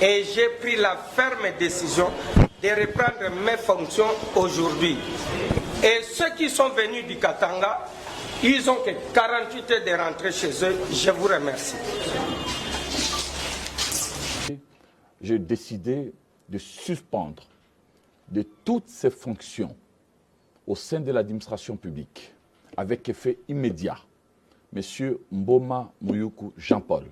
Et j'ai pris la ferme décision de reprendre mes fonctions aujourd'hui. Et ceux qui sont venus du Katanga, ils ont que 48 heures de rentrer chez eux. Je vous remercie. J'ai décidé de suspendre de toutes ces fonctions au sein de l'administration publique, avec effet immédiat, M. Mboma Mouyoukou Jean-Paul,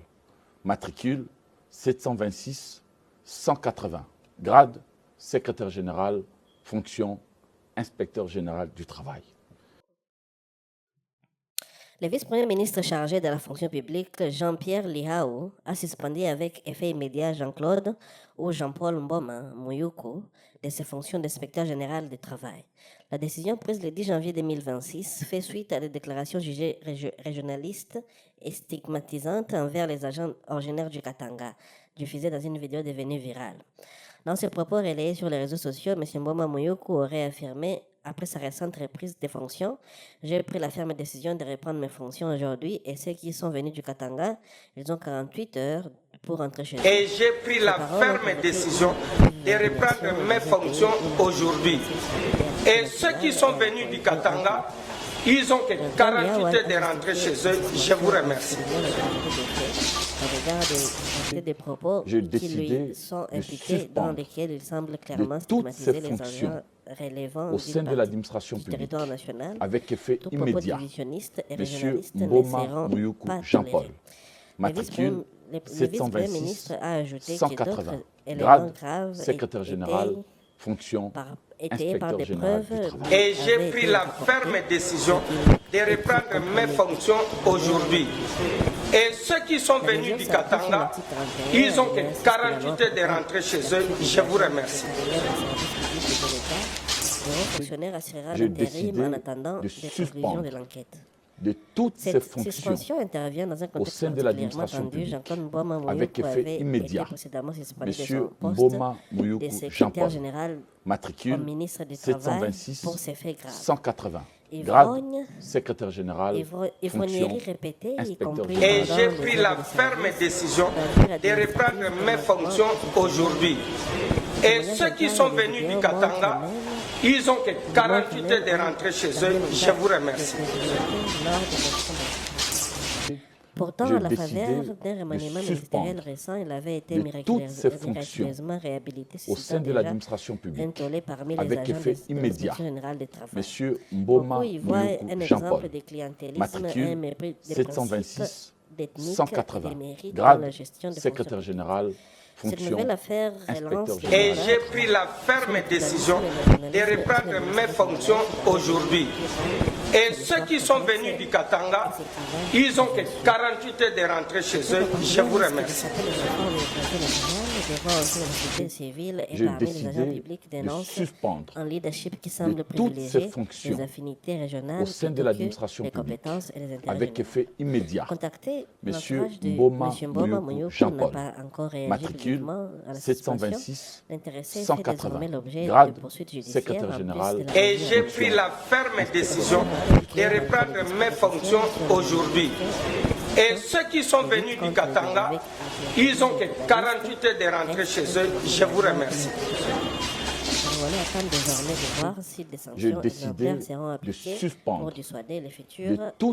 matricule 726 180, grade secrétaire général, fonction inspecteur général du travail. Le vice-premier ministre chargé de la fonction publique, Jean-Pierre Lihao, a suspendu avec effet immédiat Jean-Claude ou Jean-Paul Mboma Mouyoukou de ses fonctions d'inspecteur général du travail. La décision prise le 10 janvier 2026 fait suite à des déclarations jugées régionalistes et stigmatisantes envers les agents originaires du Katanga, diffusées dans une vidéo devenue virale. Dans ses propos relayés sur les réseaux sociaux, M. Mboma Mouyoukou aurait affirmé, après sa récente reprise des fonctions, j'ai pris la ferme décision de reprendre mes fonctions aujourd'hui et ceux qui sont venus du Katanga, ils ont 48 heures pour rentrer chez eux. Et j'ai pris la ferme décision de reprendre mes fonctions aujourd'hui. Et ceux qui sont venus du Katanga, ils ont que 48 heures de rentrer chez eux. Je vous remercie. Des propos J'ai qui lui décidé sont de impliqués, dans suspendre lesquels il semble clairement de toutes stigmatiser ces les fonctions agents relevant au sein de l'administration du publique, territoire national, avec effet tout propos immédiat, divisionniste et M. régionaliste ne Mboma seront Mouyoukou pas Jean-Paul, tolérés. matricule Le vice-premier 726 ministre a ajouté que 180, d'autres éléments grade graves secrétaire général, fonction étayés par des inspecteur général preuves du travail. Et j'ai pris la ferme décision de reprendre mes fonctions aujourd'hui. Et ceux qui sont venus du Katanga, ils ont que 48 heures de rentrer chez eux. Je vous remercie. Le fonctionnaire assurera J'ai l'intérim décidé en attendant de les conclusions suspendre de l'enquête. de toutes ces Cette fonctions suspension intervient dans un contexte sein de particulièrement l'administration tendu. publique, Jean-Claude Mboma avec Mouyoukou effet avait immédiat. été précédemment suspendu de M. son poste Mboma de Mouyoukou secrétaire Jean-Paul, général au matricule ministre du Travail 726 pour ces faits graves. 180, Ivrogne, grade secrétaire général, ivrognerie fonction répétée, y inspecteur compris général. Et j'ai pris la ferme décision de reprendre mes fonctions aujourd'hui. Et ceux qui sont venus du Katanga, ils ont que 48 heures de rentrer chez eux. Je vous remercie. Pourtant, J'ai à la décidé faveur d'un de remaniement suspendre ministériel récent, il avait été de toutes ces fonctions miraculeusement réhabilité au sein de l'administration publique, intolé parmi les avec agents effet de immédiat. l'inspection générale des travaux. M. Mboma Beaucoup y voient Mouyoukou un Jean-Paul, exemple de clientélisme, matricule un mépris des 726 principes d'ethnique 180, et des mérites dans grade la gestion des secrétaire fonctions. général, Cette fonction nouvelle affaire relance inspecteur le Et général. j'ai pris la ferme décision de reprendre mes fonctions aujourd'hui. Et ceux qui sont venus du Katanga, ils ont que 48 heures de rentrer chez eux. Je vous remercie. J'ai décidé de suspendre un leadership qui de semble toutes ces privilégier fonctions les affinités régionales au sein de plutôt que l'administration les publique, compétences et les intérêts avec généraux. effet immédiat. Contacté, M. l'entourage de Mboma M. Mboma Mouyoukou Mouyoukou n'a Jean-Paul, pas encore réagi matricule publiquement à la suspension. 726 L'intéressé fait 180, désormais l'objet de grade poursuites judiciaires secrétaire en plus général. de la Et j'ai pris la ferme décision de reprendre mes fonctions aujourd'hui. Et ceux qui sont venus du Katanga, ils ont que 48 heures de rentrer chez eux. Je vous remercie. On attend désormais de voir si des J'ai sanctions décidé exemplaires seront de appliquées suspendre pour dissuader les de futurs toutes